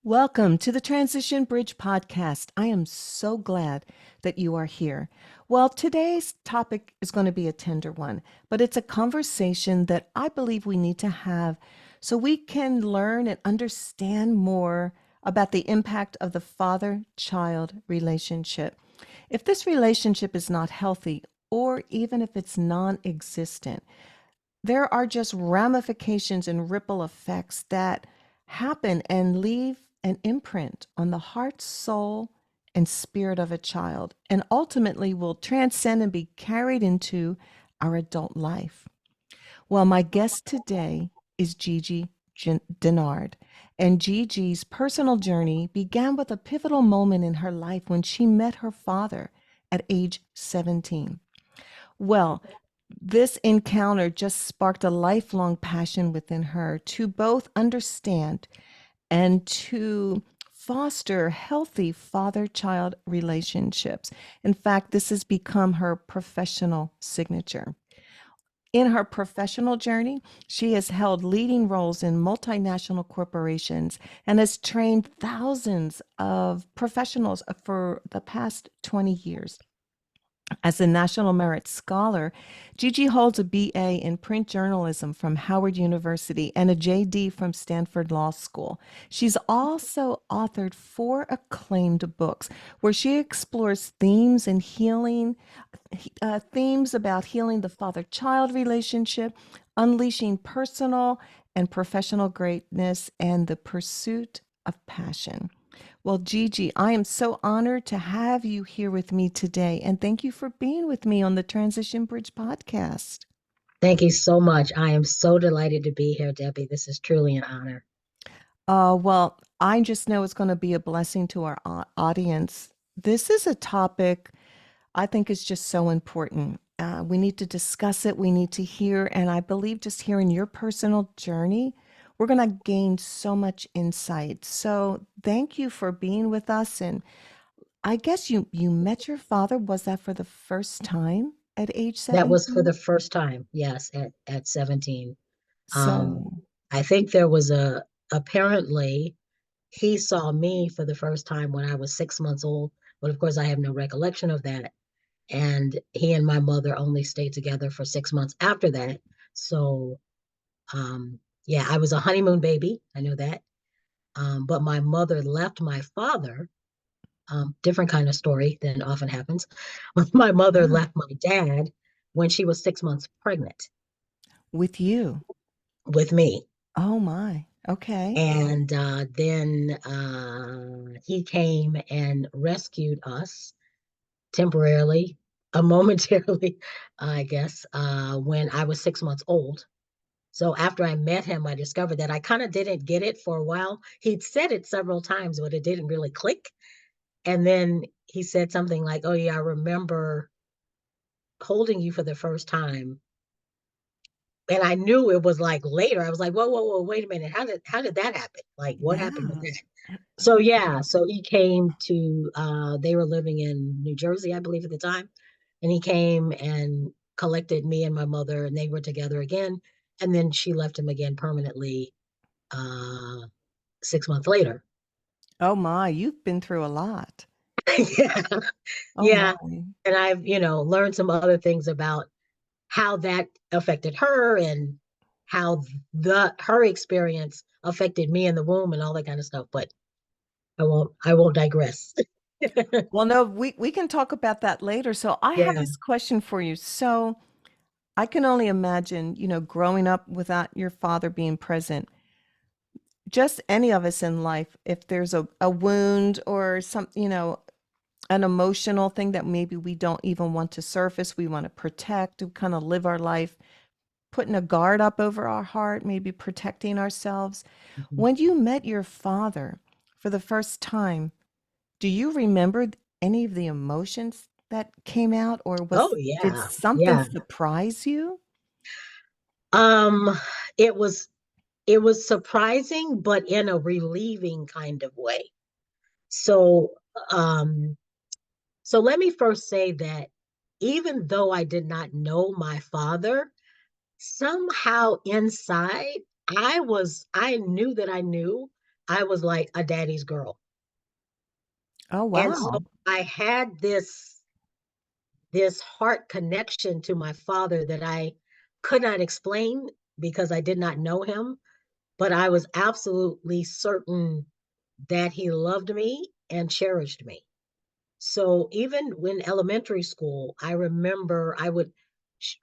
Welcome to the Transition Bridge podcast. I am so glad that you are here. Well, today's topic is going to be a tender one, but it's a conversation that I believe we need to have so we can learn and understand more about the impact of the father child relationship. If this relationship is not healthy, or even if it's non existent, there are just ramifications and ripple effects that happen and leave an imprint on the heart, soul, and spirit of a child, and ultimately will transcend and be carried into our adult life. Well, my guest today is Giji Dennard, and Gigi's personal journey began with a pivotal moment in her life when she met her father at age 17. Well, this encounter just sparked a lifelong passion within her to both understand and to foster healthy father child relationships. In fact, this has become her professional signature. In her professional journey, she has held leading roles in multinational corporations and has trained thousands of professionals for the past 20 years. As a National Merit Scholar, Gigi holds a BA in print journalism from Howard University and a JD from Stanford Law School. She's also authored 4 acclaimed books where she explores themes in healing, themes about healing the father-child relationship, unleashing personal and professional greatness, and the pursuit of passion. Well, Gigi, I am so honored to have you here with me today, and thank you for being with me on the Transition Bridge podcast. Thank you so much. I am so delighted to be here, Debbie. This is truly an honor. Well, I just know it's going to be a blessing to our audience. This is a topic I think is just so important. We need to discuss it, we need to hear, and I believe just hearing your personal journey, we're going to gain so much insight. So, thank you for being with us. And I guess you met your father. Was that for the first time at age That was for 17? the first time, yes, at 17. Um, So, I think there was apparently he saw me for the first time when I was 6 months old, but of course I have no recollection of that. And he and my mother only stayed together for 6 months after that. So, yeah, I was a honeymoon baby. I know that. But my mother left my father. Different kind of story than often happens. My mother yeah, left my dad when she was 6 months pregnant with you. with me. Oh my. Okay. And then he came and rescued us temporarily, momentarily, I guess, when I was 6 months old. So after I met him, I discovered that I kind of didn't get it for a while. He'd said it several times, but it didn't really click. And then he said something like, "Oh, yeah, I remember holding you for the first time." And I knew it was like later. I was like, whoa, whoa, whoa, wait a minute. How did that happen? Like, what happened with Yeah. that? So yeah, so he came to they were living in New Jersey, I believe at the time. And he came and collected me and my mother and they were together again. And then she left him again permanently 6 months later. Oh my, you've been through a lot. Yeah. Oh Yeah. my. And I've, learned some other things about how that affected her and how the her experience affected me in the womb and all that kind of stuff. But I won't digress. Well, no, we can talk about that later. So I have Yeah. this question for you. So I can only imagine, growing up without your father being present. Just any of us in life, if there's a wound or some, an emotional thing that maybe we don't even want to surface, we want to protect, to kind of live our life, putting a guard up over our heart, maybe protecting ourselves. Mhm. When you met your father for the first time, do you remember any of the emotions that came out, or Oh did yeah. something Yeah. surprise you? Um it was it was surprising but in a relieving kind of way. So um so let me first say that even though I did not know my father, somehow inside I knew that I knew I was like a daddy's girl. Oh, And so wow. I had this heart connection to my father that I could not explain because I did not know him, but I was absolutely certain that he loved me and cherished me. So even when elementary school, I remember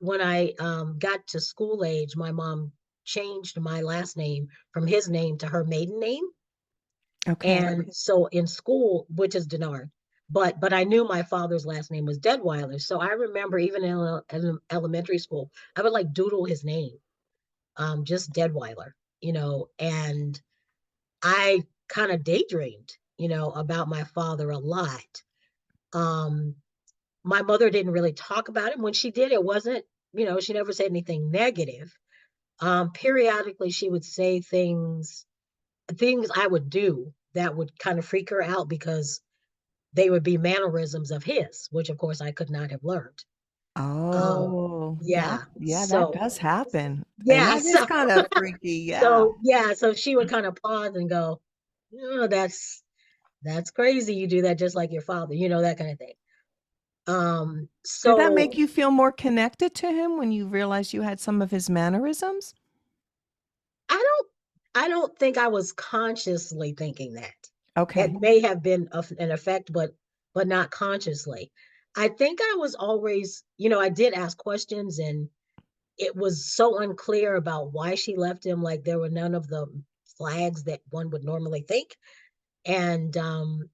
when I got to school age, my mom changed my last name from his name to her maiden name. Okay. And so in school, which is Dennard, but I knew my father's last name was Deadweiler. So I remember even in elementary school, I would like doodle his name, just Deadweiler, and I kind of daydreamed, about my father a lot. Um, my mother didn't really talk about him. When she did, it wasn't, she never said anything negative. Periodically, she would say things I would do that would kind of freak her out because they would be mannerisms of his, which of course I could not have learned. Um, Oh, yeah. yeah, that So does happen. And yeah, that is so kind of freaky. Yeah. so yeah, so she would kind of pause and go, oh, that's crazy. You do that just like your father, that kind of thing. Did that make So you feel more connected to him when you realized you had some of his mannerisms? I don't I don't think I was consciously thinking that. It Okay. may have been an effect, but not consciously. I think I was always, I did ask questions and it was so unclear about why she left him. Like there were none of the flags that one would normally think. And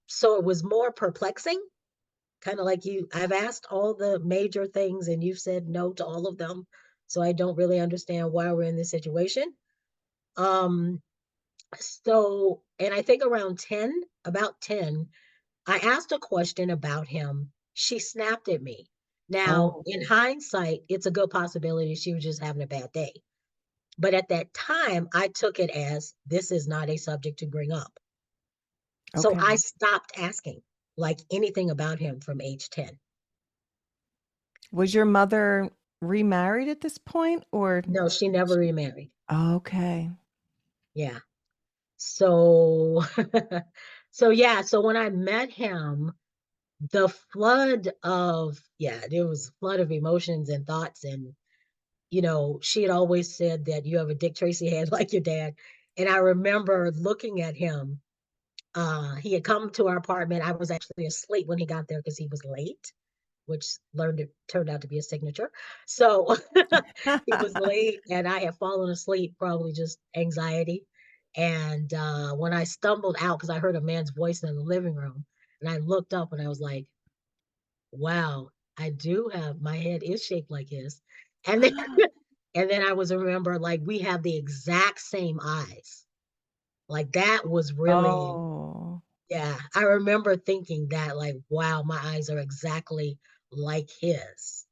so it was more perplexing, kind of like I've asked all the major things and you've said no to all of them. So I don't really understand why we're in this situation. Um, and I think about 10, I asked a question about him. She snapped at me. Now, Oh, in hindsight, it's a good possibility she was just having a bad day. But at that time, I took it as this is not a subject to bring up. So okay. I stopped asking like anything about him from age 10. Was your mother remarried at this point or? No, she never remarried. Okay. Yeah. So, so yeah. So when I met him, the there was a flood of emotions and thoughts. And, she had always said that you have a Dick Tracy head like your dad. And I remember looking at him. He had come to our apartment. I was actually asleep when he got there because he was late, which turned out to be a signature. So he was late and I had fallen asleep, probably just anxiety. And when I stumbled out, because I heard a man's voice in the living room, and I looked up and I was like, wow, I do have my head is shaped like his. And then and then I was remember like we have the exact same eyes. Like that was really, Oh. yeah. I remember thinking that like, wow, my eyes are exactly like his.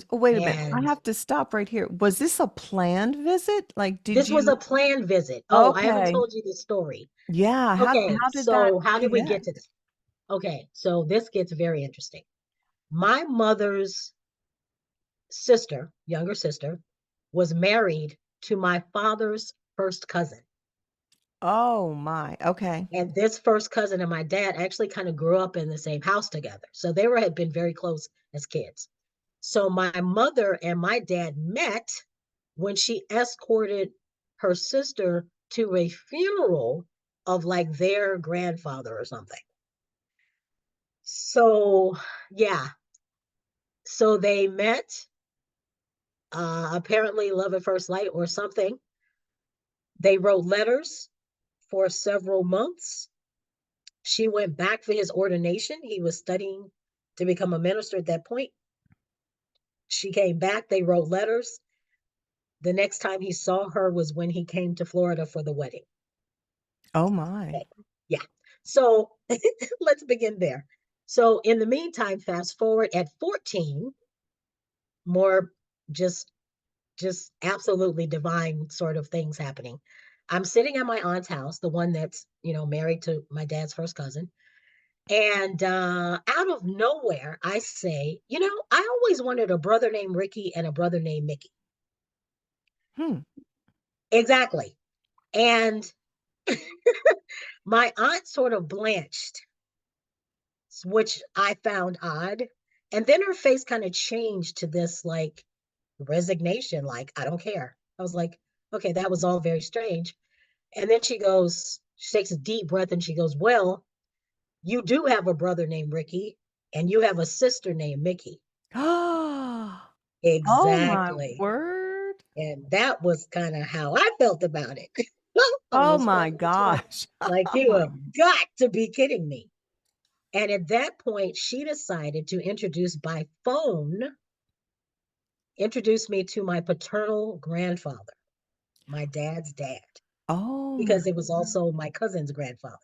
Oh, wait a minute. I And have to stop right here. Was this a planned visit? Like, did this was a you? planned visit. Oh, I haven't Okay. told you the story. Yeah. Okay, How did that so how did we get connect? to this? Okay, so this gets very interesting. My mother's younger sister, was married to my father's first cousin. Oh my. Okay. And this first cousin and my dad actually kind of grew up in the same house together. So had been very close as kids. So my mother and my dad met when she escorted her sister to a funeral of like their grandfather or something. So, yeah. So they met, apparently love at first light or something. They wrote letters for several months. She went back for his ordination. He was studying to become a minister at that point. She came back. They wrote letters. The next time he saw her was when he came to Florida for the wedding. Oh my. Okay. Yeah. So let's begin there. So in the meantime, fast forward at 14, more just just absolutely divine sort of things happening. I'm sitting at my aunt's house, the one that's, married to my dad's first cousin. And out of nowhere, I say, I always wanted a brother named Ricky and a brother named Mickey. Hmm. Exactly. And My aunt sort of blanched, which I found odd. And then her face kind of changed to this like resignation, like, I don't care. I was like, okay, that was all very strange. And then she takes a deep breath and she goes, well, you do have a brother named Ricky and you have a sister named Mickey. Oh my Exactly. word. And that was kind of how I felt about it. Oh Almost my felt betrayed. gosh. Like, Oh you my. have got to be kidding me. And at that point, she decided to introduce me to my paternal grandfather, my dad's dad, Oh my. because it was also my cousin's grandfather.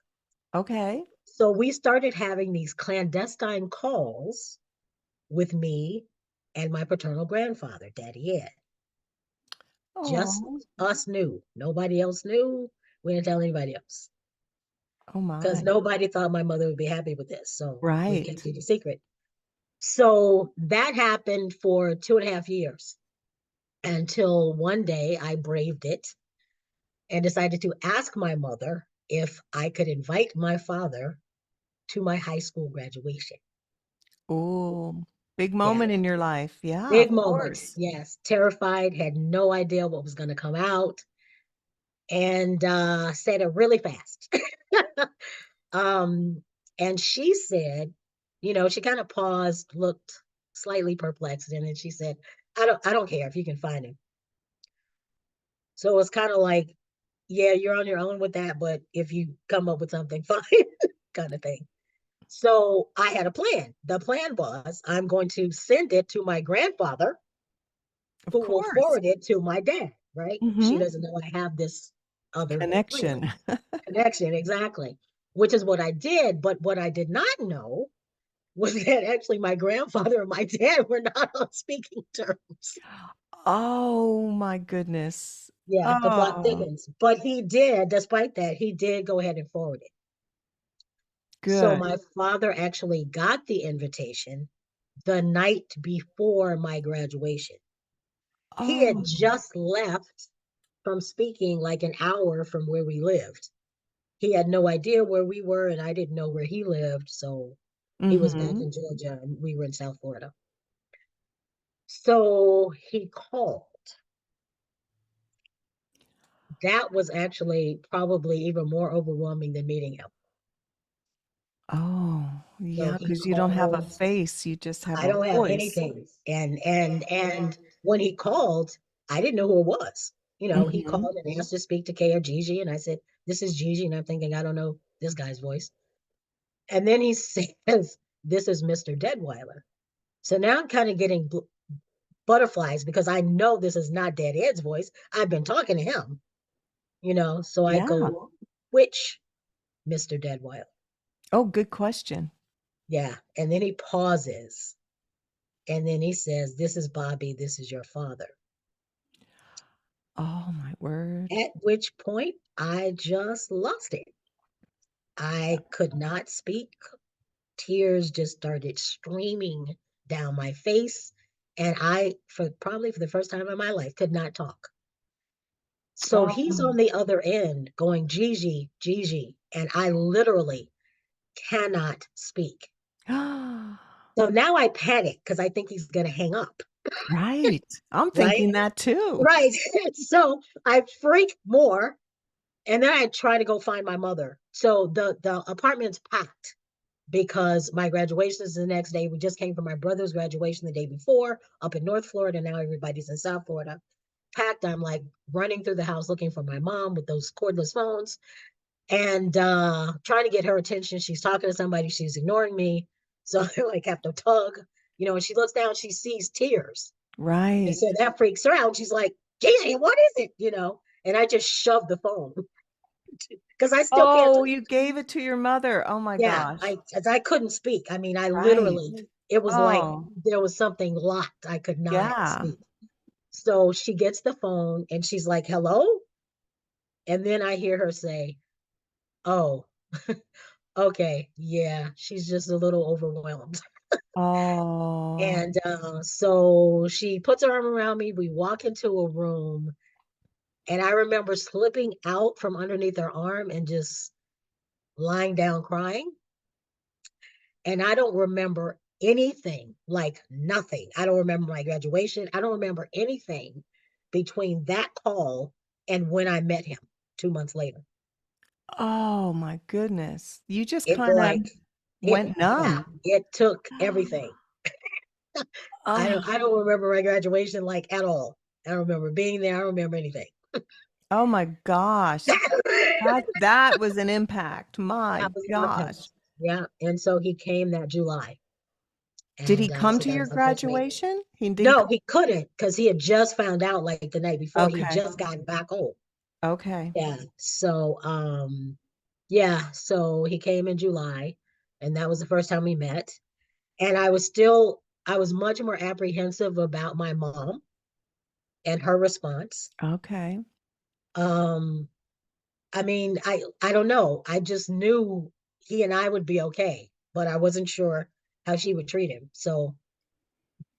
Okay. So we started having these clandestine calls with me and my paternal grandfather, Daddy Ed. Just Oh. us knew. Nobody else knew. We didn't tell anybody else Oh because my. nobody thought my mother would be happy with this. So we kept Right. it a secret. So that happened for 2.5 years until one day I braved it and decided to ask my mother if I could invite my father to my high school graduation. Oh, big Yeah, moment in your life. Yeah, of big moment. course. Yes, terrified, had no idea what was going to come out, and said it really fast. um, and she said, she kind of paused, looked slightly perplexed, and then she said, I don't care if you can find him. So it's kind of like, yeah, you're on your own with that, but if you come up with something, fine, kind of thing. So I had a plan. The plan was I'm going to send it to my grandfather, Of who will course. forward it to my dad, right? She Hmm. doesn't know I have this other plan, Connection. connection, exactly, which is what I did. But what I did not know was that actually my grandfather and my dad were not on speaking terms. Oh my goodness. Yeah, the plot Oh, thickens. But he did, despite that, he did go ahead and forward it. So good. my father actually got the invitation the night before my graduation. He had Oh, just left from speaking like an hour from where we lived. He had no idea where we were, and I didn't know where he lived. So he was back mm-hmm. in Georgia, and we were in South Florida. So he called. That was actually probably even more overwhelming than meeting him. Oh, So yeah, he because you don't have a called. face, you just have I a don't have voice. anything. And when he called, I didn't know who it was. He Mm-hmm. called and asked to speak to Kay or Gigi, and I said, "This is Gigi," and I'm thinking, I don't know this guy's voice. And then he says, "This is Mr. Deadweiler." So now I'm kind of getting butterflies because I know this is not Dad Ed's voice. I've been talking to him. So I Yeah. go, "Which Mr. Deadweiler?" Oh, good question. Yeah. And then he pauses, and then he says, "This is Bobby. This is your father." Oh my word. At which point I just lost it. I could not speak. Tears just started streaming down my face. And I, for the first time in my life, could not talk. So he's Oh. on the other end going, Gigi, Gigi. And I literally cannot speak. So now I panic because I think he's going to hang up, Right. I'm right? thinking that too. Right. So I freak more. And then I try to go find my mother. So the apartment's packed because my graduation is the next day. We just came from my brother's graduation the day before up in North Florida. Now everybody's in South Florida. Packed. I'm like running through the house looking for my mom with those cordless phones and trying to get her attention. She's talking to somebody. She's ignoring me. So I like have to tug, and she looks down, she sees tears. And Right. so that freaks her out. She's like, Gigi, what is it? And I just shoved the phone because I still can't Oh, talk. you gave it to your mother. Oh my Yeah, gosh. as I couldn't speak. I mean, I Right. literally, it was like Oh, there was something locked. I could not yeah. speak. So she gets the phone and she's like, hello? And then I hear her say, oh, okay, yeah, she's just a little overwhelmed. Oh, And so she puts her arm around me. We walk into a room, and I remember slipping out from underneath her arm and just lying down crying. And I don't remember anything, like nothing. I don't remember my graduation. I don't remember anything between that call and when I met him 2 months later. Oh my goodness. You just It kind of like went yeah, numb. it took everything. I Oh, don't remember my graduation like at all. I don't remember being there. I don't remember anything. oh my gosh. That was an impact. My That was an gosh. impact. Yeah. And so he came that July. Did he And come so to that your was the first meeting. graduation? He didn't No, he couldn't because he had just found out like the night before. He had Okay. just gotten back home. Okay. Yeah. So he came in July, and that was the first time we met. And I was much more apprehensive about my mom and her response. Okay. Um, I mean, I don't know. I just knew he and I would be okay, but I wasn't sure how she would treat him. So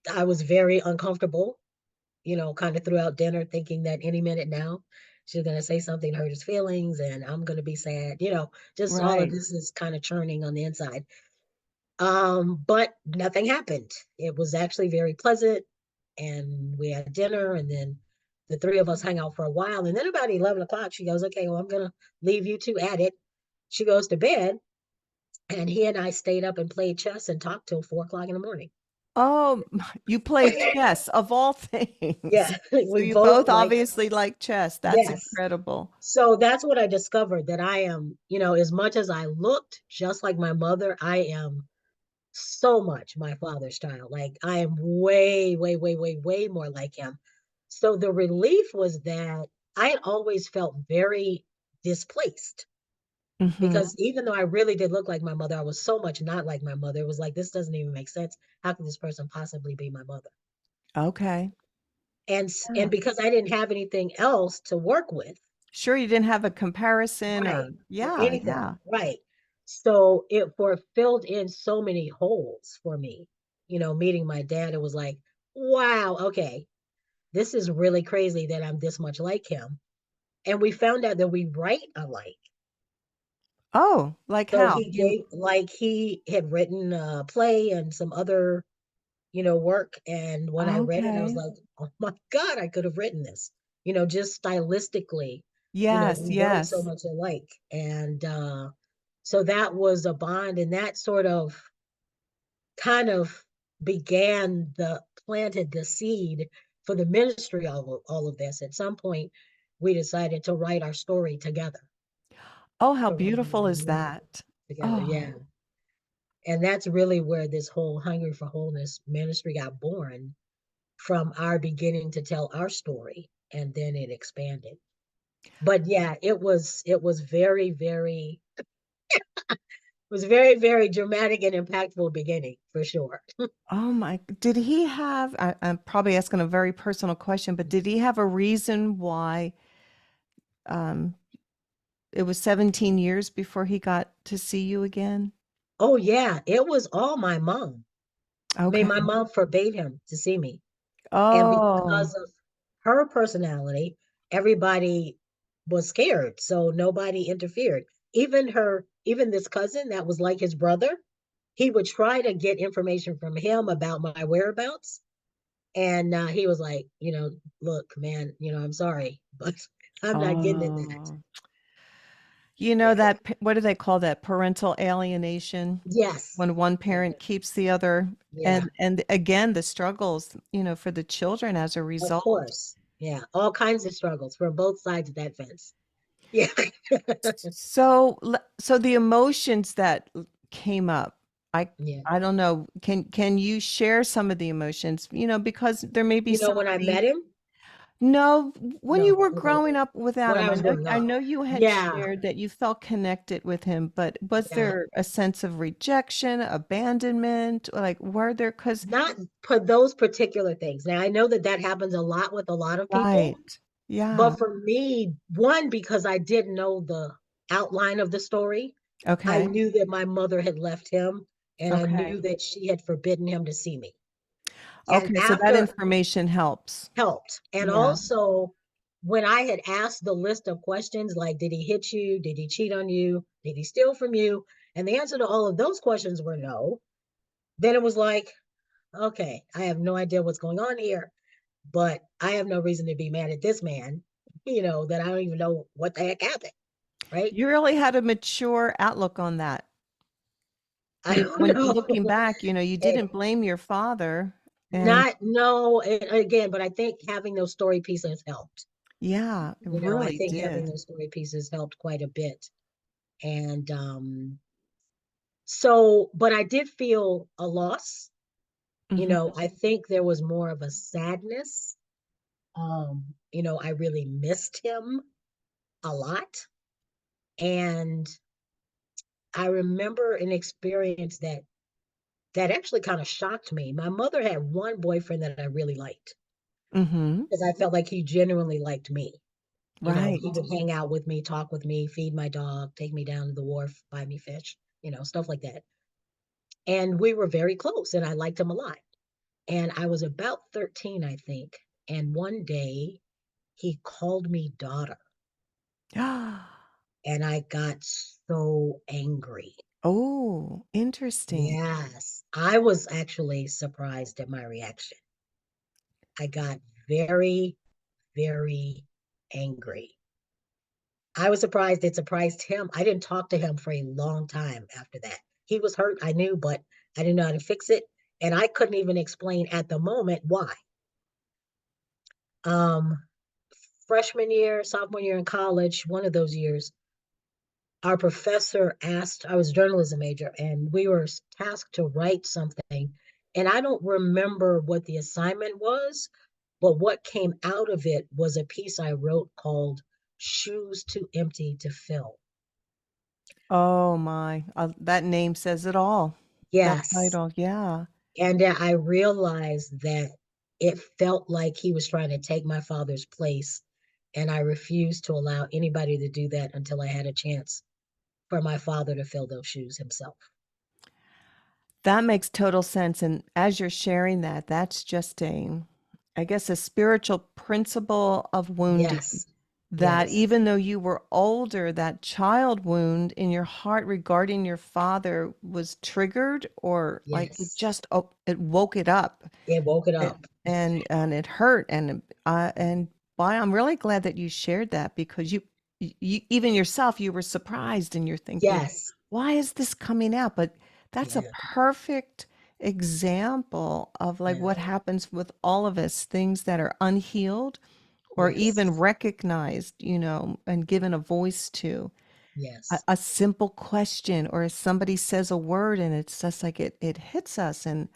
I was very uncomfortable, kind of throughout dinner, thinking that any minute now she's going to say something to hurt his feelings and I'm going to be sad. Just all of Right. this is kind of churning on the inside. But nothing happened. It was actually very pleasant, and we had dinner, and then the three of us hung out for a while. And then about 11 o'clock, she goes, "Okay, well, I'm going to leave you two at it." She goes to bed, and he and I stayed up and played chess and talked till 4 o'clock in the morning. Oh, you played chess of all things. Yeah, So we you both both like, obviously like chess. That's yes. incredible. So that's what I discovered, that I am, as much as I looked just like my mother, I am so much my father's child. Like I am way, way, way, way, way more like him. So the relief was that I had always felt very displaced, Hmm. because even though I really did look like my mother, I was so much not like my mother. It was like, this doesn't even make sense. How can this person possibly be my mother? Okay. And Yeah. because I didn't have anything else to work with, Sure, you didn't have a comparison right, or or yeah, anything, yeah. right. So it filled in so many holes for me. Meeting my dad, it was like, wow, okay, this is really crazy that I'm this much like him. And we found out that we write alike. Oh, like So how? he gave, like, he had written a play and some other, work. And when I read it, I was Okay. like, oh my God, I could have written this, just stylistically, Yes, we wrote so yes. much alike. And so that was a bond. And that sort of kind of planted the seed for the ministry of all of this. At some point, we decided to write our story together. Oh, how To write beautiful is our that? together, Oh, yeah. And that's really where this whole Hungry for Wholeness ministry got born, from our beginning to tell our story, and then it expanded. But yeah, it was very, very, very dramatic and impactful beginning for sure. oh my. Did he have, I'm probably asking a very personal question, but did he have a reason why um it was 17 years before he got to see you again? Oh yeah, it was all my mom. I mean, Okay. my mom forbade him to see me. And Oh, because of her personality, everybody was scared. So nobody interfered. Even this cousin that was like his brother, he would try to get information from him about my whereabouts. And he was like, look, man, I'm sorry, but I'm not getting in that. oh. You know that, what do they call that? Parental alienation, Yes. when one Yeah. parent keeps the other, Yeah. and again, the struggles, for the children as a Of result. course. Yeah. All kinds of struggles from both sides of that fence. Yeah. So, so the emotions that came up, I Yeah. I don't know, can you share some of the emotions? Because there may be some When of I the met him, no, when you no. were Okay. growing up without When him, I was growing I up. know you had Yeah. shared that you felt connected with him, but was Yeah. there a sense of rejection, abandonment, like were there? Because Not for those particular things. Now, I know that that happens a lot with a lot of people, right, yeah, but for me, one, because I didn't know the outline of the story, I okay, knew that my mother had left him, and I okay, knew that she had forbidden him to see me. And okay. So that after information helps. helped. And Yeah. also, when I had asked the list of questions, like, did he hit you? Did he cheat on you? Did he steal from you? And the answer to all of those questions were no. Then it was like, okay, I have no idea what's going on here, but I have no reason to be mad at this man, that I don't even know what the heck happened, right? You really had a mature outlook on that. I don't When know. looking back, you It, didn't blame your father. And not, no, again, but I think having those story pieces helped. yeah, it I really think having did. those story pieces helped quite a bit. And so, but I did feel a loss. Hmm. I think there was more of a sadness. I really missed him a lot. And I remember an experience that actually kind of shocked me. My mother had one boyfriend that I really liked Hmm. because I felt like he genuinely liked me. He Right. would hang out with me, talk with me, feed my dog, take me down to the wharf, buy me fish, stuff like that. And we were very close and I liked him a lot. And I was about 13, I think. And one day he called me daughter and I got so angry. Oh, interesting. Yes, I was actually surprised at my reaction. I got very, very angry. I was surprised it surprised him. I didn't talk to him for a long time after that. He was hurt, I knew, but I didn't know how to fix it. And I couldn't even explain at the moment why. Um, Freshman year, sophomore year in college, one of those years, our professor asked, I was a journalism major, and we were tasked to write something. And I don't remember what the assignment was, but what came out of it was a piece I wrote called Shoes Too Empty to Fill. Oh my, that name says it all. That Yes. title, yeah. And I realized that it felt like he was trying to take my father's place. And I refused to allow anybody to do that until I had a chance for my father to fill those shoes himself. That makes total sense. And as you're sharing that, that's just I guess, a spiritual principle of wounding. Yes. That Yes. even though you were older, that child wound in your heart regarding your father was triggered, or like it Yes. just it woke it up. It woke it It, up. and it hurt. And why I'm really glad that you shared that, because you even yourself, you were surprised and you're thinking, Yes. why is this coming out? But that's a Yeah. perfect example of like Yeah. what happens with all of us, things that are unhealed or even Yes. recognized, and given a voice to. Yes. A simple question, or if somebody says a word and it's just like it hits us. And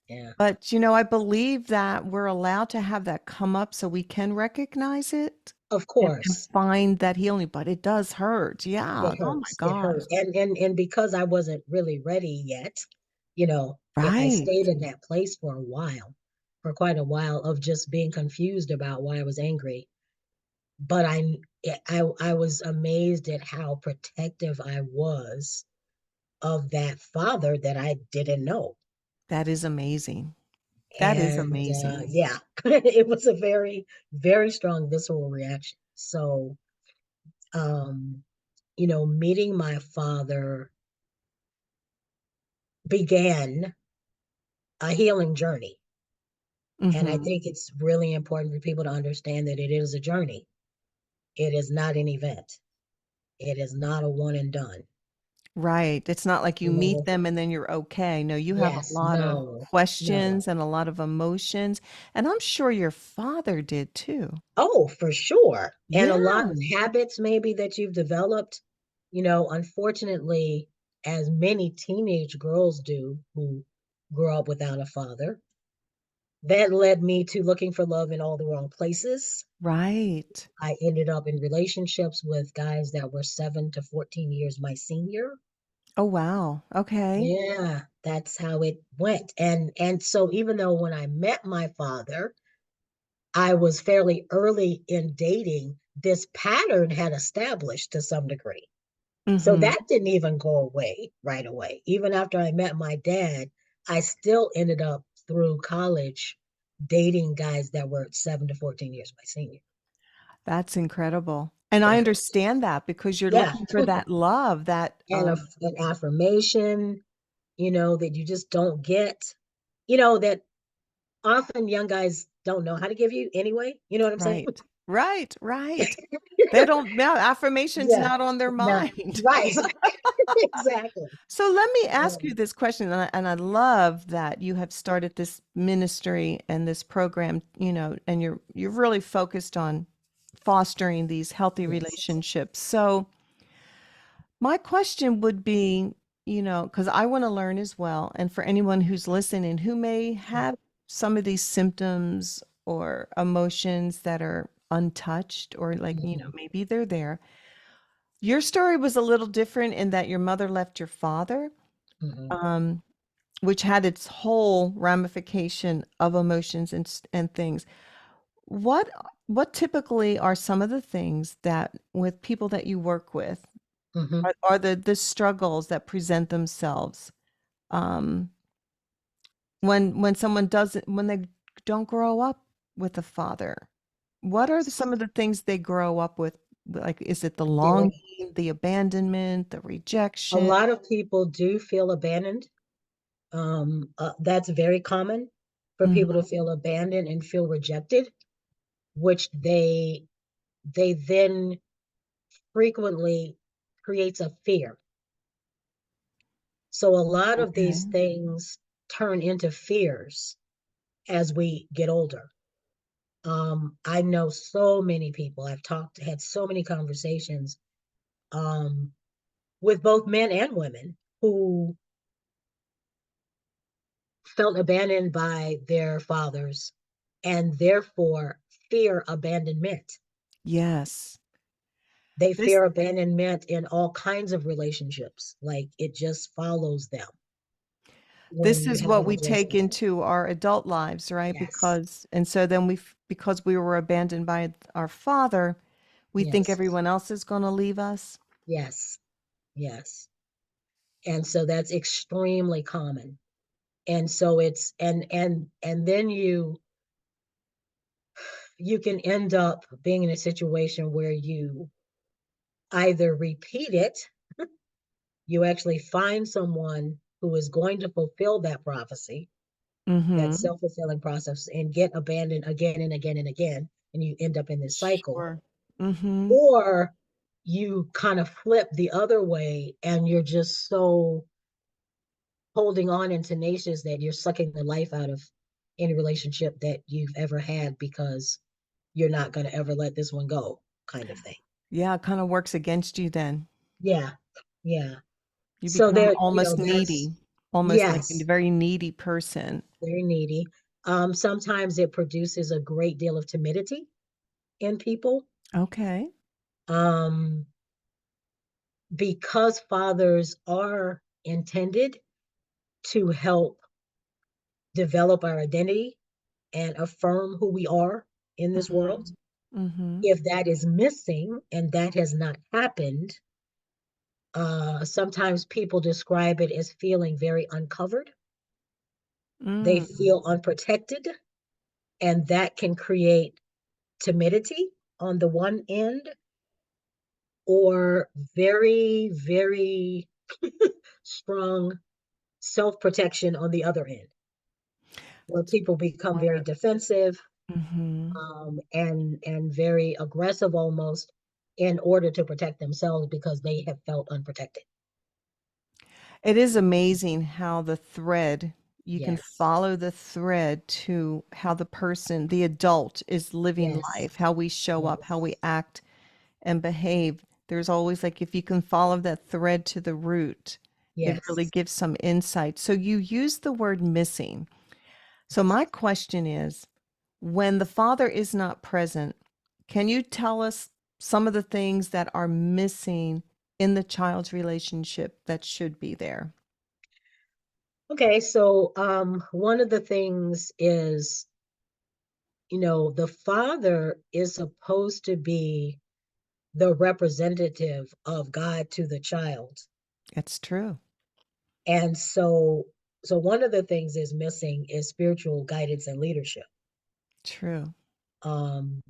Yeah. but I believe that we're allowed to have that come up so we can recognize it Of and course. find that healing. But it does hurt. Yeah. It Oh my hurts. It gosh. hurt. And because I wasn't really ready yet, I Right. stayed in that place for a while, for quite a while of just being confused about why I was angry. But I was amazed at how protective I was of that father that I didn't know. That is amazing. That is And amazing. yeah, it was a very, very strong visceral reaction. So, um, meeting my father began a healing journey. And I Hmm. think it's really important for people to understand that it is a journey. It is not an event. It is not a one and done. Right. It's not like you You meet know, them and then you're okay. No, you have a yes, lot of no, no. questions and a lot of emotions. And I'm sure your father did too. Oh, for sure. And a lot Yeah. of habits maybe that you've developed, unfortunately, as many teenage girls do who grow up without a father, that led me to looking for love in all the wrong places. Right. I ended up in relationships with guys that were 7 to 14 years my senior. Oh, wow. Okay. Yeah, that's how it went. And so even though when I met my father, I was fairly early in dating, this pattern had established to some degree. So Hmm. that didn't even go away right away. Even after I met my dad, I still ended up through college dating guys that were 7 to 14 years my senior. That's incredible. And I Yeah. understand that because you're Yeah. looking for that love, that And an affirmation, that you just don't get, that often young guys don't know how to give you anyway. You know what I'm saying? right. Right, right. They don't no, affirmation's Yeah. not on their Not mind. right. Exactly. So let me ask you Um, this question, and I love that you have started this ministry and this program, and you're really focused on fostering these healthy yes. relationships. So my question would be, because I want to learn as well, and for anyone who's listening who may have some of these symptoms or emotions that are untouched, or like, Hmm. maybe they're there. Your story was a little different in that your mother left your father, Hmm. um, which had its whole ramification of emotions and things. What what typically are some of the things that with people that you work with Hmm. are the struggles that present themselves um, when someone doesn't when they don't grow up with a father? What are some of the things they grow up with? Like, is it the There, longing, the abandonment, the a rejection? lot of people do feel abandoned. That's very common for people to Mhm. feel abandoned and feel rejected, which they then frequently creates a fear. So a lot of these Okay. things turn into fears as we get older. I know so many people. Had so many conversations um, with both men and women who felt abandoned by their fathers and therefore fear abandonment. Yes. They This fear abandonment in all kinds of relationships. Like it just follows them when this you is what haven't we addressed take it. into our adult lives, right? Yes, And so then because we were abandoned by our father, we think yes, everyone else is going to leave us. yes, yes. And so that's extremely common. And so it's and then you can end up being in a situation where you either repeat it, you actually find someone who is going to fulfill that prophecy, that Mm-hmm. self-fulfilling process, and get abandoned again and again and again, and you end up in this cycle. Sure. Mm-hmm. Or you kind of flip the other way and you're just so holding on and tenacious that you're sucking the life out of any relationship that you've ever had because you're not going to ever let this one go, kind of thing. Yeah, it kind of works against you then. Yeah, yeah. You So become there, almost that's, needy, almost like a yes, very needy person. very needy. Sometimes it produces a great deal of timidity in people, Okay. um, because fathers are intended to help develop our identity and affirm who we are in this world. Mm-hmm. Mm-hmm. If that is missing and that has not happened, sometimes people describe it as feeling very uncovered. They Mm. feel unprotected, and that can create timidity on the one end, or very, very strong self protection on the other end, where people become very Wonder. defensive, Mm-hmm. and very aggressive almost in order to protect themselves because they have felt unprotected. It is amazing how you can Yes, follow the thread to how the person, the adult, is living yes, life, how we show up, how we yes, act and behave. There's always like, if you can follow that thread to the root, it really yes. gives some insight. So you use the word missing. So my question is, when the father is not present, can you tell us some of the things that are missing in the child's relationship that should be there? Okay, so one of the things is, the father is supposed to be the representative of God to the child. It's true. And so one of the things is missing is spiritual guidance and leadership. True. Um,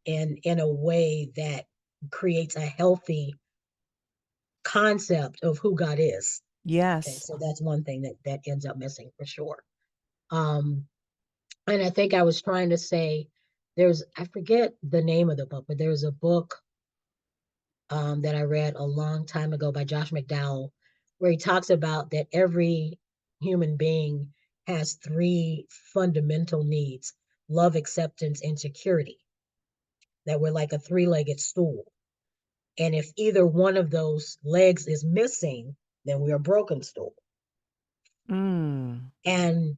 in a way that creates a healthy concept of who God is. Okay, Yes. so that's one thing that ends up missing for sure. Um, and I think I was trying to say I forget the name of the book, but there's a book that I read a long time ago by Josh McDowell, where he talks about that every human being has three fundamental needs: love, acceptance, and security, that we're like a three-legged stool. And if either one of those legs is missing, then we're a broken stool. Mm. And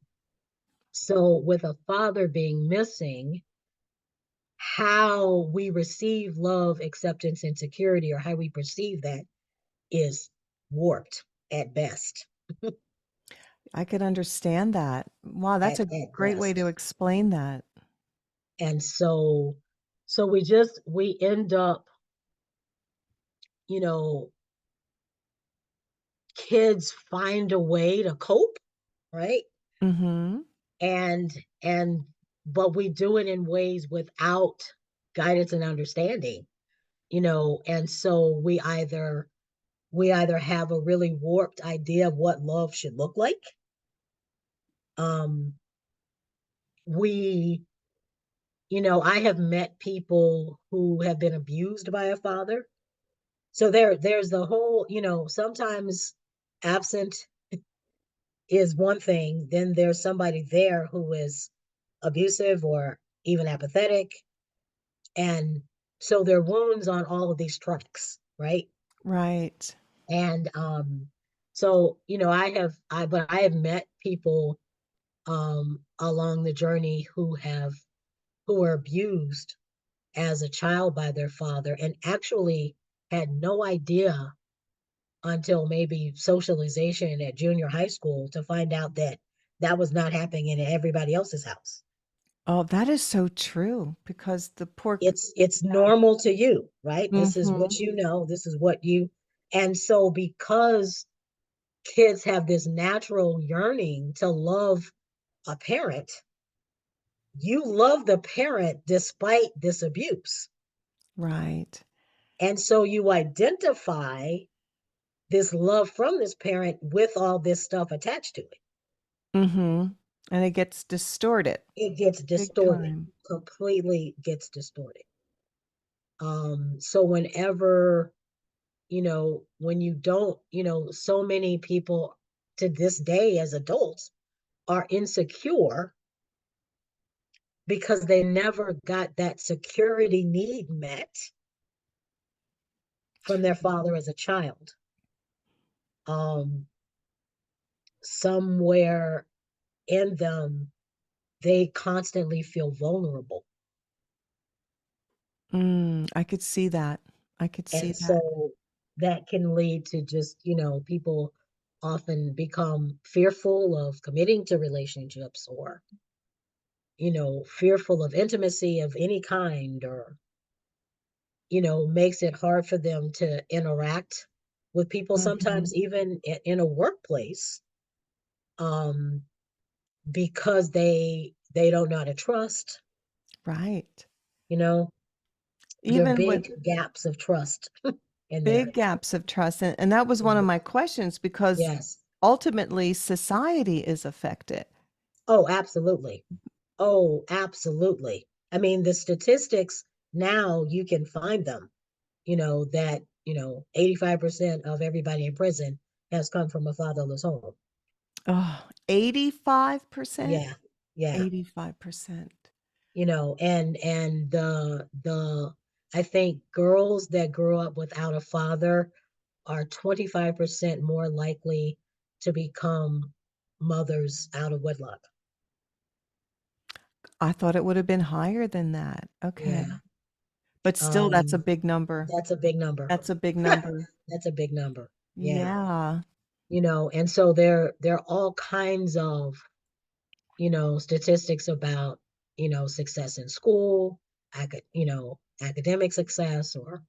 so, with a father being missing, how we receive love, acceptance, and security, or how we perceive that, is warped at best. I could understand that. Wow, that's a At great way to best. explain that. And so we end up, you know, kids find a way to cope, right? Mhm. And and but we do it in ways without guidance and understanding, and so we either have a really warped idea of what love should look like. Um, we, I have met people who have been abused by a father. So there's the whole, sometimes absent is one thing, then there's somebody there who is abusive or even apathetic. And so there are wounds on all of these tracks, right? Right. And so, I have met people along the journey who were abused as a child by their father and actually had no idea until maybe socialization at junior high school to find out that that was not happening in everybody else's house. Oh, that is so true because the poor It's normal to you, right? This is what Mhm. you know, this is what you and so because kids have this natural yearning to love a parent, you love the parent despite this abuse. Right. And so you identify this love from this parent with all this stuff attached to it. Mhm. And it gets distorted It gets big distorted, time. completely gets distorted. So whenever, when you don't, so many people to this day as adults are insecure because they never got that security need met from their father as a child. Um, Somewhere in them, they constantly feel vulnerable. I could see that. I could see And that. so that can lead to just, people often become fearful of committing to relationships or, fearful of intimacy of any kind or, makes it hard for them to interact with people, Mhm. sometimes even in a workplace, um, because they don't know how to trust, Right. you know, there are Even with big gaps of trust in there. big gaps of trust, and that was one of Mhm. my questions because Yes. ultimately society is affected. Oh, absolutely. Oh, absolutely. I mean, the statistics now you can find them, that, 85% of everybody in prison has come from a fatherless home. Oh, 85%? Yeah. Yeah. 85%. And the I think girls that grow up without a father are 25% more likely to become mothers out of wedlock. I thought it would have been higher than that. Okay. Yeah. But still, that's a Um, big number. that's a big number. That's a big number. That's a big number. Yeah. Yeah. And so there are all kinds of, statistics about, success in school, academic success or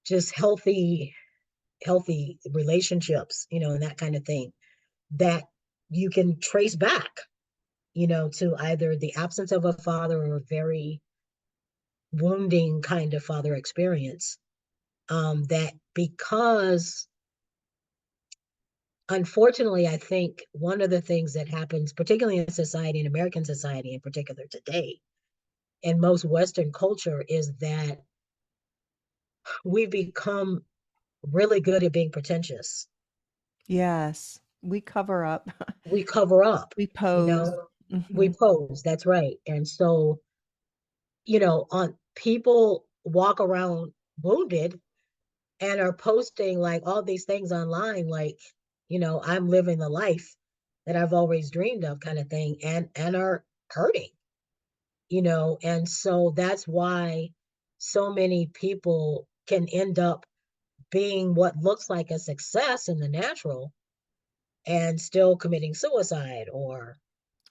just healthy relationships, and that kind of thing that you can trace back, to either the absence of a father or a very wounding kind of father experience. That because unfortunately, I think one of the things that happens, particularly in society, in American society in particular today, in most Western culture, is that we've become really good at being pretentious. Yes. We cover up. We cover up, We you pose. know, we Hmm. pose, that's right. And so, on people walk around wounded and are posting like all these things online, like, I'm living the life that I've always dreamed of kind of thing, and are hurting, and so that's why so many people can end up being what looks like a success in the natural and still committing suicide, or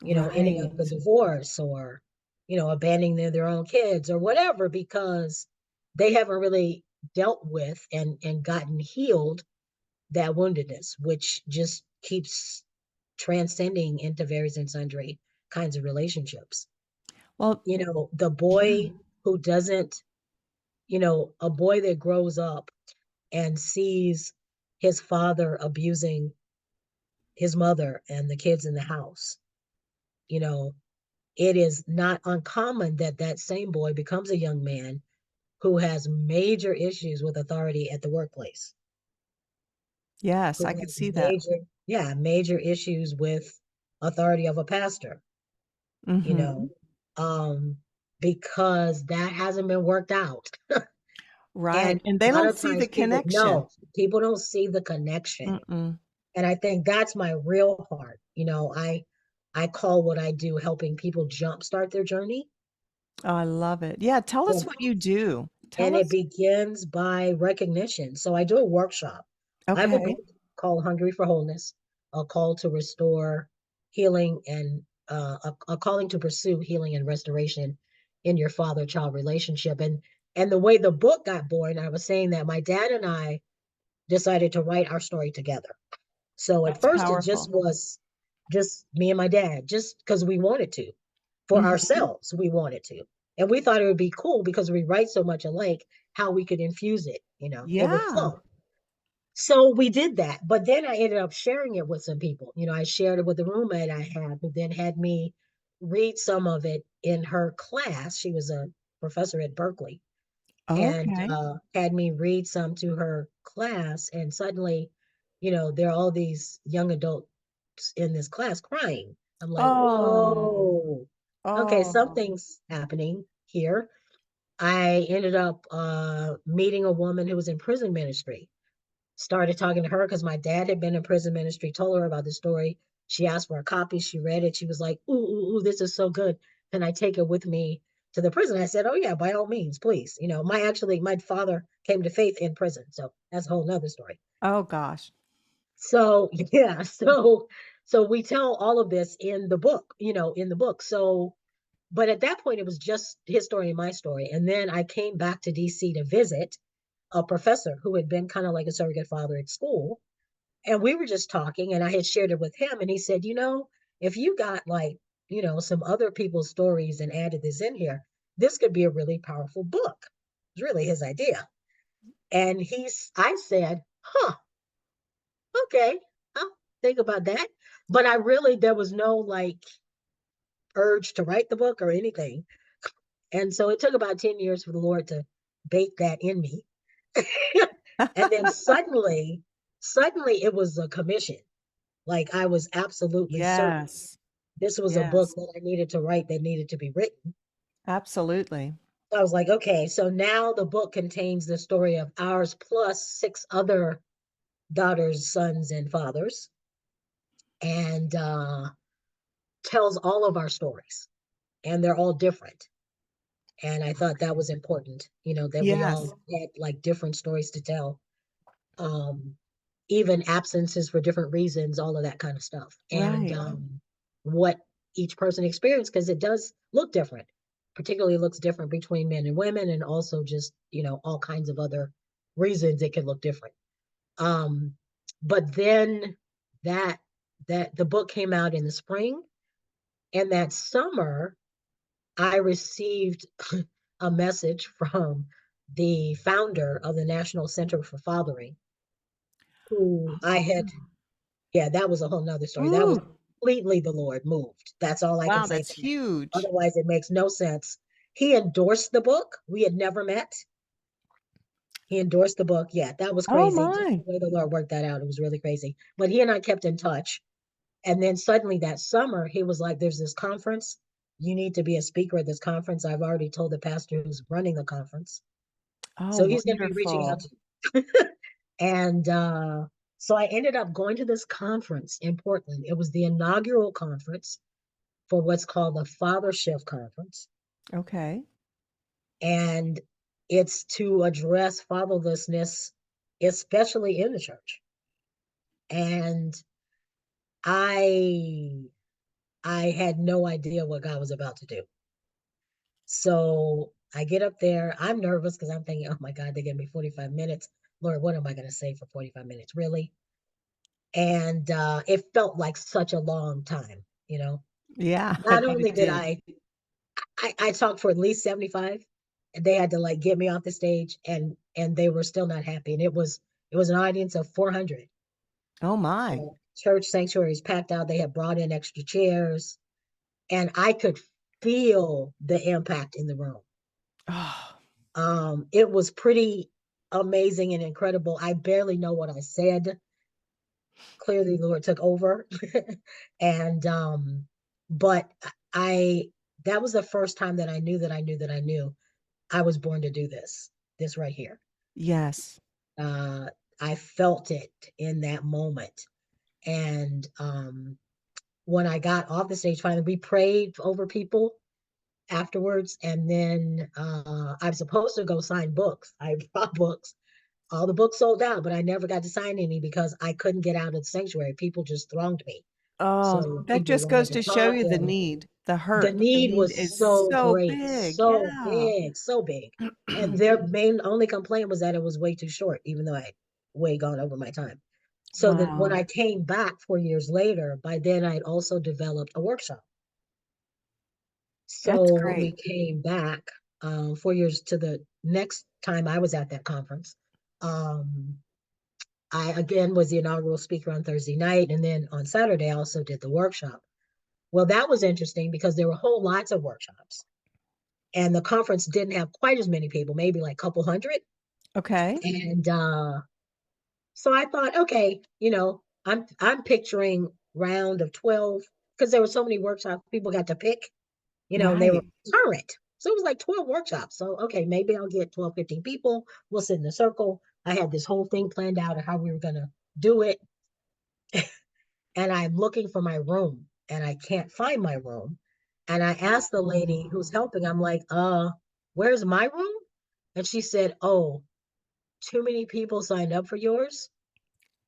ending up with Right. a divorce, or abandoning their own kids or whatever, because they haven't really dealt with and gotten healed that woundedness, which just keeps transcending into various and sundry kinds of relationships. Well, The yeah. boy who doesn't, a boy that grows up and sees his father abusing his mother and the kids in the house, you know, it is not uncommon that that same boy becomes a young man who has major issues with authority at the workplace, Yes, who I could has see that. major issues with authority of a pastor, you Hmm. know, um, because that hasn't been worked out. Right. And And a they lot don't of see the times people, connection. no, people don't see the connection. Mm-mm. And I think that's my real heart. I call what I do helping people jumpstart their journey. Oh, I love it. Yeah, tell us And, what you do. and Tell it us. begins by recognition. So I do a workshop. I have a Okay. book called Hungry for Wholeness, a call to restore healing, and a calling to pursue healing and restoration in your father-child relationship. And the way the book got born, I was saying that my dad and I decided to write our story together. So at That's first it just powerful. was just me and my dad, just because we wanted to. For Hmm. ourselves, we wanted to. And we thought it would be cool because we write so much alike, how we could infuse it, it would Yeah. flow. So we did that. But then I ended up sharing it with some people. I shared it with a roommate I had, who then had me read some of it in her class. She was a professor at Berkeley, and Okay. had me read some to her class. And suddenly, there are all these young adults in this class crying. I'm like, Oh. whoa, okay, Oh. something's happening here. I ended up meeting a woman who was in prison ministry. Started talking to her because my dad had been in prison ministry, told her about the story. She asked for a copy. She read it. She was like, ooh, ooh, ooh, this is so good. Can I take it with me to the prison? I said, oh, yeah, by all means, please. My father came to faith in prison. So that's a whole nother story. Oh gosh. So, yeah. So we tell all of this in the book, in the book. So, but at that point, it was just his story and my story. And then I came back to DC to visit a professor who had been kind of like a surrogate father at school, and we were just talking, and I had shared it with him, and he said, if you got like, some other people's stories and added this in here, this could be a really powerful book. It's really his idea. And I said, huh, okay, I'll think about that. But there was no like urge to write the book or anything. And so it took about 10 years for the Lord to bake that in me. And then suddenly it was a commission. Like I was absolutely certain Yes. this was a book Yes. that I needed to write, that needed to be written. Absolutely. So I was like, okay, so now the book contains the story of ours plus six other daughters, sons, and fathers, and tells all of our stories. And they're all different. And I thought that was important, that we all Yes. had like different stories to tell. Um, Even absences for different reasons, all of that kind of stuff. And Right. what each person experienced, because it does look different, particularly looks different between men and women, and also just, all kinds of other reasons it can look different. Um, but then that the book came out in the spring, and that summer I received a message from the founder of the National Center for Fathering, who I had, yeah, that was a whole nother story. That was Ooh, completely the Lord moved. That's all I can wow, say that's for that. huge. Otherwise, it makes no sense. He endorsed the book. We had never met. He endorsed the book. Yeah, that was Oh crazy. Just the my. way the Lord worked that out, it was really crazy. But he and I kept in touch. And then suddenly that summer, he was like, there's this conference. You need to be a speaker at this conference. I've already told the pastor who's running the conference. Oh, So he's going to be reaching out wonderful. to you. And so I ended up going to this conference in Portland. It was the inaugural conference for what's called the Fathership Conference. Okay. And it's to address fatherlessness, especially in the church. And I I had no idea what God was about to do. So I get up there. I'm nervous because I'm thinking, oh my God, they gave me 45 minutes. Lord, what am I going to say for 45 minutes? Really? And it felt like such a long time, you know. Yeah, I Not bet it only did did. I talked for at least 75, and they had to like get me off the stage, and they were still not happy. And it was an audience of 400. Oh my. Church sanctuaries packed out. They had brought in extra chairs, and I could feel the impact in the room. Oh, It was pretty amazing and incredible. I barely know what I said. Clearly, the Lord took over, and but I that was the first time that I knew that I knew that I knew I was born to do this right here. yes. Uh, I felt it in that moment, and when I got off the stage, finally, we prayed over people afterwards, and then I'm supposed to go sign books. I bought books. All the books sold out, but I never got to sign any because I couldn't get out of the sanctuary. People just thronged me. Oh, So that people just goes wanted to to show talk. you the And need, the the hurt. The need need was is so so great, big. so Yeah. big, so big. And their main only complaint was that it was way too short, even though I had way gone over my time. So that when Wow. I came back 4 years later, by then I'd also developed a workshop. That's So when we great. came back, 4 years to the next time I was at that conference, um, I again was the inaugural speaker on Thursday night. And then on Saturday, I also did the workshop. Well, that was interesting because there were whole lots of workshops. And the conference didn't have quite as many people, maybe like a couple hundred. Okay. And so I thought, okay, I'm picturing round of 12 because there were so many workshops people got to pick, and they were Right. current. So it was like 12 workshops. So, okay, maybe I'll get 12, 15 people. We'll sit in a circle. I had this whole thing planned out of how we were going to do it. And I'm looking for my room and I can't find my room. And I asked the lady who's helping, I'm like, where's my room? And she said, oh, too many people signed up for yours.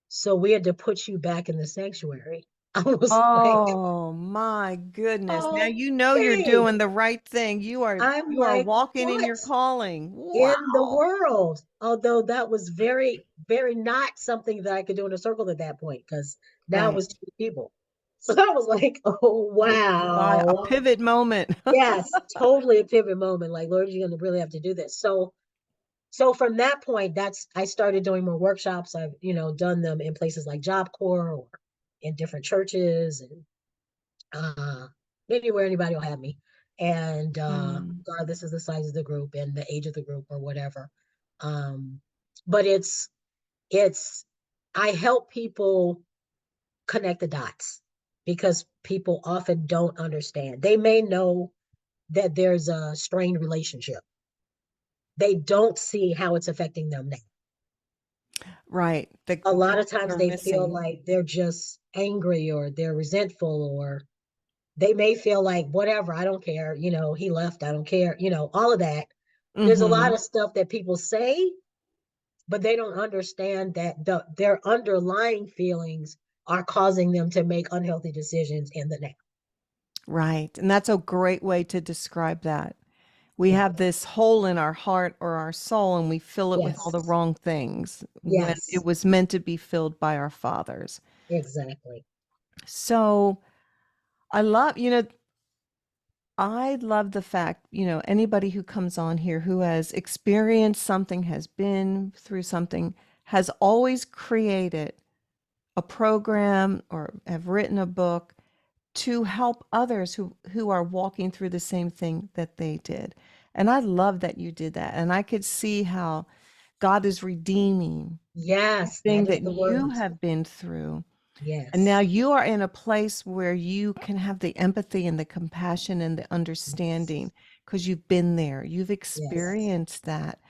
So we had to put you back in the sanctuary. I was like, Oh my goodness. Now you know you're okay. doing the right thing. You are I'm you are like, walking in what your calling. in the Wow. world? Although that was very, very not something that I could do in a circle at that point, because now it Right. was two people. So I was like, oh, Oh, wow, a wow. pivot moment. Yes, totally a pivot moment. Like, Lord, you're gonna really have to do this. So from that point, that's I started doing more workshops. I've, done them in places like Job Corps or in different churches and uh anywhere anybody will have me. And Mm, regardless of the size of the group and the age of the group or whatever. Um, but it's I help people connect the dots because people often don't understand. They may know that there's a strained relationship. They don't see how it's affecting them now. right. A lot of What times they're they feel missing. like they're just angry or they're resentful or they may feel like whatever, I don't care, he left, I don't care, all of that. There's a lot Mm-hmm. of stuff that people say, but they don't understand that their underlying feelings are causing them to make unhealthy decisions in the now. Right. And that's a great way to describe that. We Yeah. have this hole in our heart or our soul, and we fill it with all the Yes. wrong things when it Yes. was meant to be filled by our fathers. Exactly. So I love, I love the fact, anybody who comes on here who has experienced something, has been through something, has always created a program or have written a book to help others who are walking through the same thing that they did. And I love that you did that. And I could see how God is redeeming the Yes, thing that is that the you word. have been through. And now Yes, you are in a place where you can have the empathy and the compassion and the yes, understanding because you've been there. You've yes, experienced that.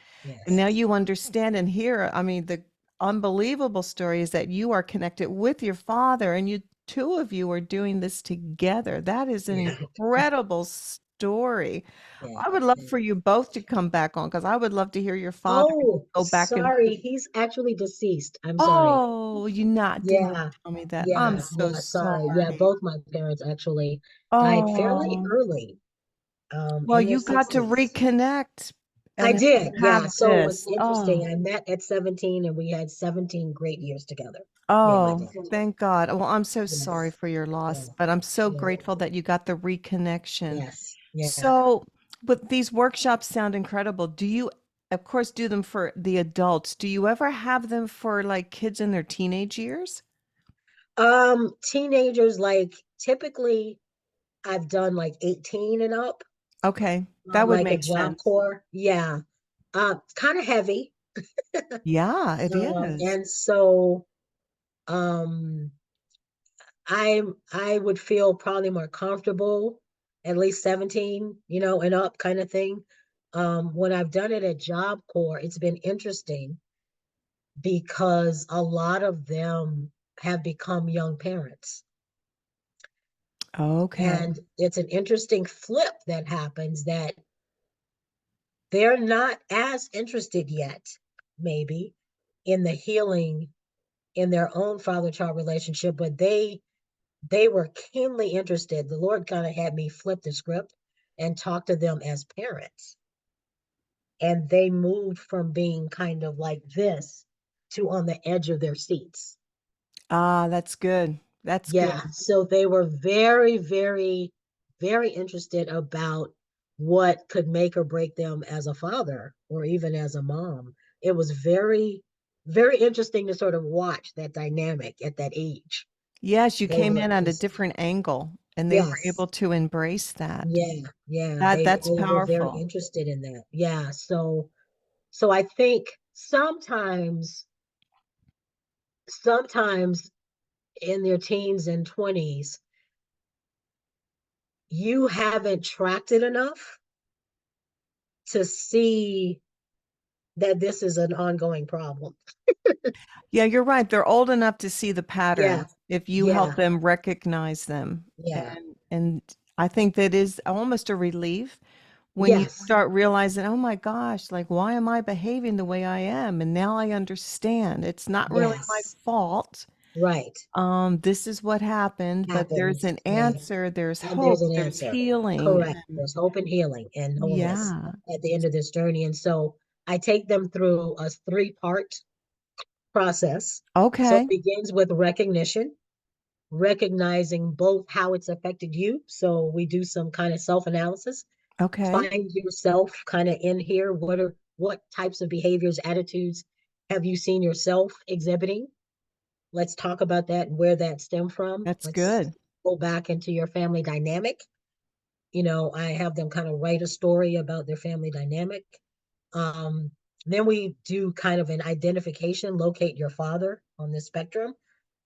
And now yes, you understand and hear. I mean, the unbelievable story is that you are connected with your father and you two of you are doing this together. That is an yeah, incredible story. I would yes. love for you both to come back on because I would love to hear your father Oh, go back and sorry. He's actually deceased. I'm sorry. oh, you not did not Yeah, tell me that. I'm yeah, so yeah. Sorry. Yeah, sorry. both my parents actually died fairly Oh, early, well, in their you got to 60s. reconnect I and did. have Yeah. So it was this. interesting. Oh, I met at 17 and we had 17 great years together. Me and my oh, dad. thank God. Well, I'm so sorry Yes. for your loss, Yeah. but I'm so Yeah. grateful that you got the reconnection. Yes. Yeah. So, but these workshops sound incredible. Do you, of course, do them for the adults? Do you ever have them for like kids in their teenage years? Teenagers, like typically I've done like 18 and up, Okay, that would like a make job sense. corps. Yeah. Kind of heavy. Yeah, it is. And so um I would feel probably more comfortable at least 17, and up kind of thing. When I've done it at Job Corps, it's been interesting because a lot of them have become young parents. Okay. And it's an interesting flip that happens that they're not as interested yet, maybe, in the healing in their own father-child relationship, but they were keenly interested. The Lord kind of had me flip the script and talk to them as parents. And they moved from being kind of like this to on the edge of their seats. Ah, that's good. That's good. Yeah. So they were very, very, very interested about what could make or break them as a father or even as a mom. It was very, very interesting to sort of watch that dynamic at that age. Yes, you They came were in at a just, different angle and they were yes. able to embrace that. Yeah, yeah, That's they were very powerful. interested in that. Yeah, so I think sometimes in their teens and 20s, you haven't tracked it enough to see that this is an ongoing problem. Yeah, you're right. They're old enough to see the Yeah, patterns if you help yeah, them recognize them. yeah, And I think that is almost a relief when you yes, start realizing, oh my gosh, like why am I behaving the way I am? And now I understand. It's not really my yes, fault. right. This is what happened, but there's Happened. an Yeah. answer, there's And there's hope, an there's answer. healing. Correct. There's hope and healing and wholeness Yeah. at the end of this journey. And so I take them through a three-part process. So it Okay. begins with recognition, recognizing both how it's affected you. So we do some kind of self-analysis. Okay. Find yourself kind of in here. What types of behaviors, attitudes have you seen yourself exhibiting? Let's talk about that and where that stemmed from. That's Let's good. go back into your family dynamic. I have them kind of write a story about their family dynamic. Um, then we do kind of an identification, locate your father on the spectrum.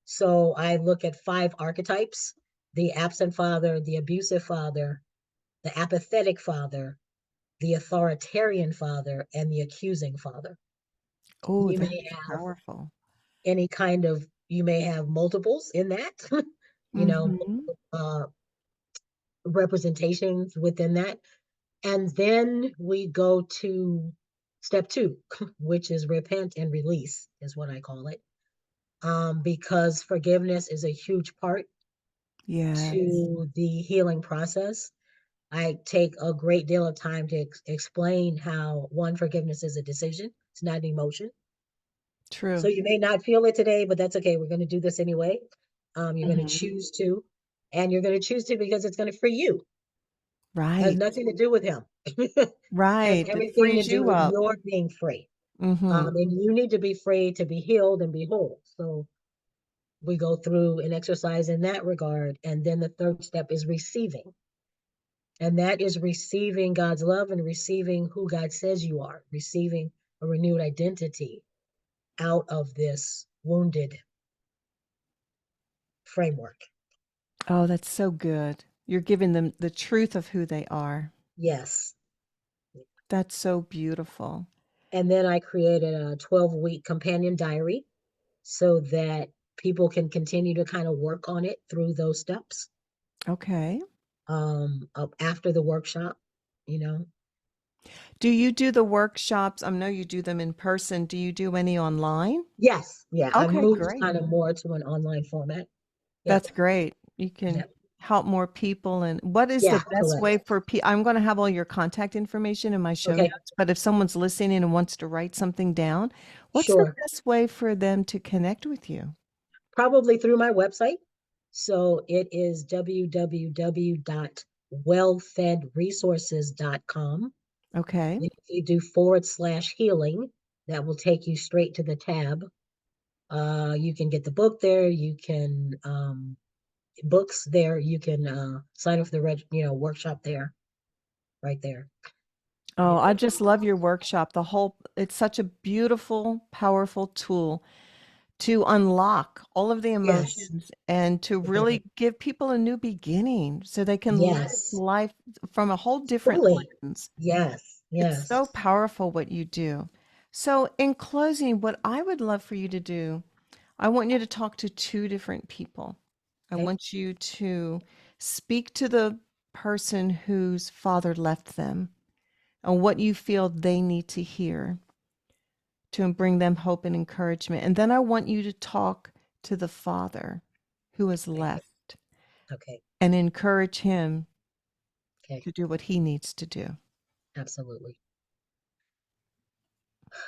So I look at 5 archetypes: the absent father, the abusive father, the apathetic father, the authoritarian father, and the accusing father. Oh, You that's may have powerful. you may have multiples in that, you know, Mm-hmm. uh, representations within that. And then we go to step 2, which is repent and release, is what I call it. Because forgiveness is a huge part Yes. to the healing process. I take a great deal of time to explain how one, forgiveness is a decision, it's not an emotion. So True. you may not feel it today, but that's okay. We're going to do this anyway. You're going to Hmm. choose to, and you're going to choose to because it's going to free you. Has Right. nothing to do with him. Has Right. It everything to frees do you with up. your being free. Mhm. And you need to be free to be healed and be whole. So we go through an exercise in that regard. And then the third step is receiving. And that is receiving God's love and receiving who God says you are, receiving a renewed identity out of this wounded framework. Oh, that's so good. You're giving them the truth of who they are. Yes. That's so beautiful. And then I created a 12-week companion diary so that people can continue to kind of work on it through those steps Okay. after the workshop, you know. Do you do the workshops? I know you do them in person. Do you do any online? Yes, yeah, I Okay, moved great. kind of more to an online format. Yep, That's great. You can yep, help more people. And what is the yeah, best correct. way for people? I'm going to have all your contact information in my show Okay, notes, but if someone's listening and wants to write something down, what's the sure. best way for them to connect with you? Probably through my website. So it is www.wellfedresources.com. Okay. And if you do /healing, that will take you straight to the tab. You can get the book there. You can books there. You can sign up for the workshop there, right there. Oh, Yeah. I just love your workshop. It's such a beautiful, powerful tool to unlock all of the Yes. emotions and to really give people a new beginning so they can live Yes. life from a whole different Fully. lens. Yes. It's Yes. so powerful what you do. So, in closing, what I would love for you to do, I want you to talk to two different people. I Okay. want you to speak to the person whose father left them and what you feel they need to hear to bring them hope and encouragement. And then I want you to talk to the father who is Okay. left Okay. and encourage him Okay. to do what he needs to do. Absolutely.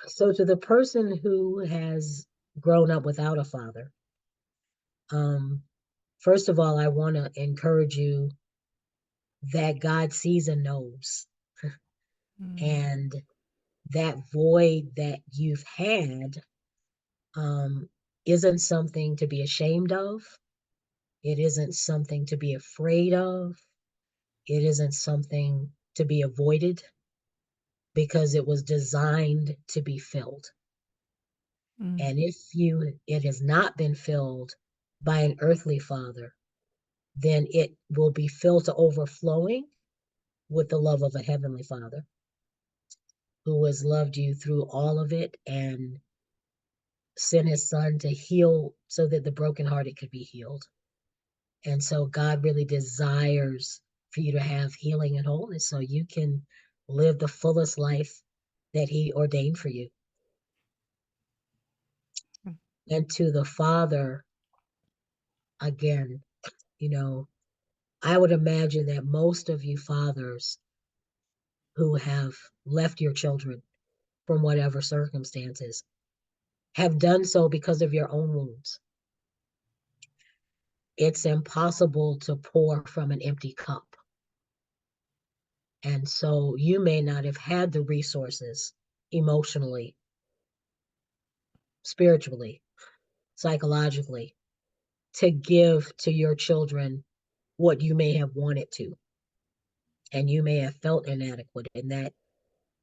So to the person who has grown up without a father, um, first of all, I want to encourage you that God sees and knows. Mm, And that void that you've had um, isn't something to be ashamed of. It isn't something to be afraid of. It isn't something to be avoided because it was designed to be filled. mm, And if it has not been filled by an earthly father, then it will be filled to overflowing with the love of a heavenly father who has loved you through all of it and sent his son to heal so that the brokenhearted could be healed. And so God really desires for you to have healing and wholeness so you can live the fullest life that he ordained for you. mm, And to the father, again, you know, I would imagine that most of you fathers who have left your children from whatever circumstances have done so because of your own wounds. It's impossible to pour from an empty cup. And so you may not have had the resources emotionally, spiritually, psychologically to give to your children what you may have wanted to. And you may have felt inadequate, and that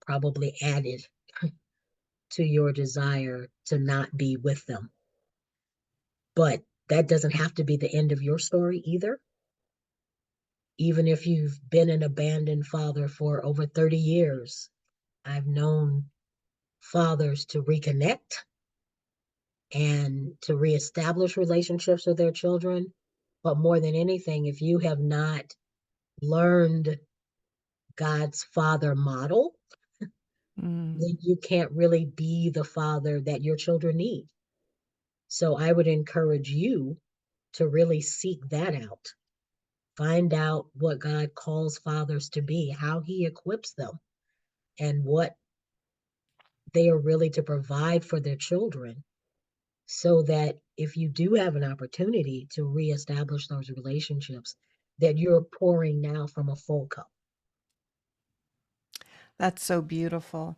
probably added to your desire to not be with them. But that doesn't have to be the end of your story either. Even if you've been an abandoned father for over 30 years, I've known fathers to reconnect and to reestablish relationships with their children. But more than anything, if you have not learned God's father model, mm. then you can't really be the father that your children need. So I would encourage you to really seek that out. Find out what God calls fathers to be, how he equips them, and what they are really to provide for their children so that if you do have an opportunity to reestablish those relationships, that you're pouring now from a full cup. That's so beautiful.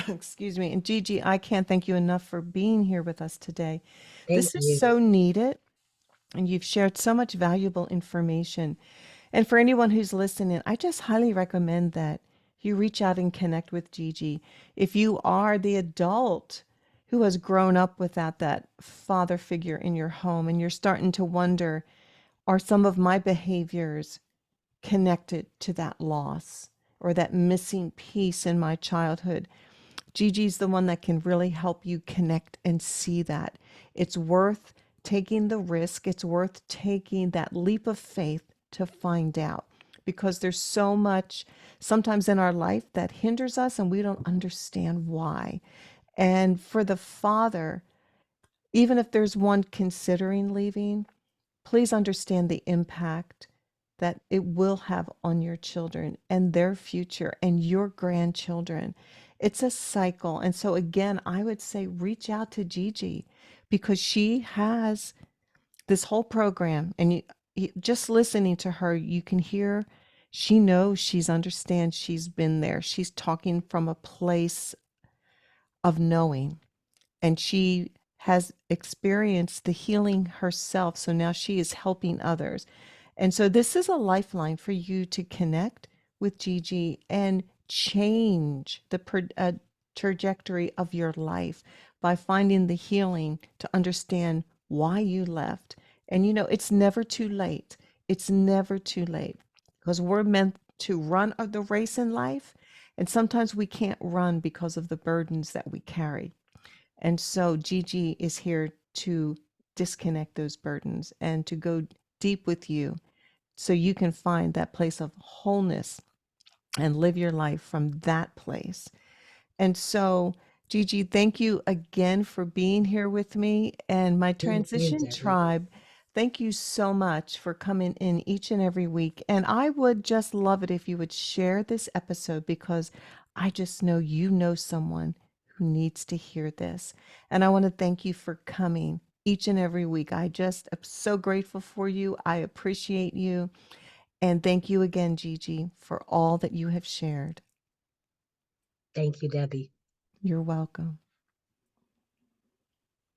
Excuse me. And Gigi, I can't thank you enough for being here with us today. Thank This is you. so needed, and you've shared so much valuable information. And for anyone who's listening, I just highly recommend that you reach out and connect with Gigi. If you are the adult who has grown up without that father figure in your home and you're starting to wonder, are some of my behaviors connected to that loss or that missing piece in my childhood? Gigi's the one that can really help you connect and see that. It's worth taking the risk, it's worth taking that leap of faith to find out because there's so much sometimes in our life that hinders us and we don't understand why. And for the father, even if there's one considering leaving, please understand the impact that it will have on your children and their future and your grandchildren. It's a cycle. And so, again, I would say reach out to Gigi because she has this whole program. And just listening to her, you can hear she knows, she's understands, she's been there. She's talking from a place of knowing and she has experienced the healing herself. So now she is helping others. And so this is a lifeline for you to connect with Gigi and change the trajectory of your life by finding the healing to understand why you left. And it's never too late. It's never too late because we're meant to run the race in life. And sometimes we can't run because of the burdens that we carry. And so Gigi is here to disconnect those burdens and to go deep with you so you can find that place of wholeness and live your life from that place. And so, Gigi, thank you again for being here with me and my Thank you, transition Debbie. tribe. Thank you so much for coming in each and every week. And I would just love it if you would share this episode because I just know you know someone who needs to hear this. And I want to thank you for coming each and every week. I just am so grateful for you. I appreciate you. And thank you again, Gigi, for all that you have shared. Thank you, Debbie. You're welcome.